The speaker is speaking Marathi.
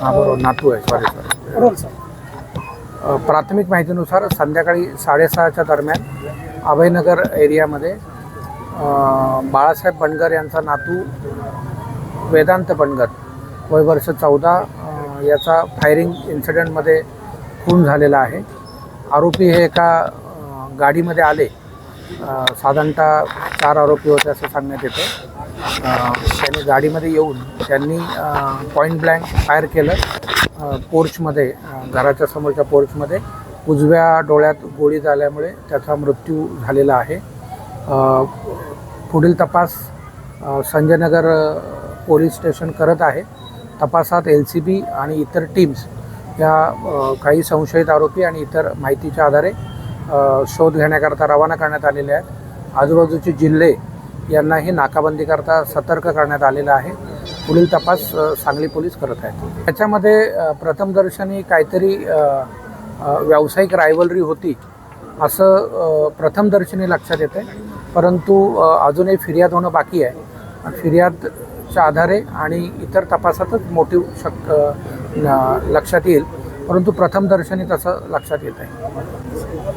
हां बरोबर, नातू आहे. सॉरी. Roll sir. प्राथमिक माहितीनुसार संध्याकाळी 6:30च्या दरम्यान अभयनगर एरियामध्ये बाळासाहेब बंडगर यांचा नातू वेदांत बंडगर वय वर्ष 14 याचा फायरिंग इन्सिडेंटमध्ये खून झालेला आहे. आरोपी हे एका गाडीमध्ये आले. साधारणतः 4 आरोपी होते असं सांगण्यात येतं. त्यांनी गाडीमध्ये येऊन त्यांनी पॉईंट ब्लँक फायर केलं पोर्चमध्ये, घराच्या समोरच्या पोर्चमध्ये. उजव्या डोळ्यात गोळी झाल्यामुळे त्याचा मृत्यू झालेला आहे. पुढील तपास संजयनगर पोलीस स्टेशन करत आहे. तपासात LCB आणि इतर टीम्स या काही संशयित आरोपी आणि इतर माहितीच्या आधारे शोध घेण्याकरता रवाना करण्यात आलेले आहेत. आजूबाजूचे जिल्हे यांनाही नाकाबंदीकरता सतर्क करण्यात आलेलं आहे. पुढील तपास सांगली पोलीस करत आहेत. त्याच्यामध्ये प्रथमदर्शनी काहीतरी व्यावसायिक रायव्हलरी होती असं प्रथमदर्शनी लक्षात येते, परंतु अजूनही फिर्याद होणं बाकी आहे. फिर्यादच्या आधारे आणि इतर तपासातच मोटिव्ह लक्षात येईल, परंतु प्रथमदर्शनी तसं लक्षात येत आहे.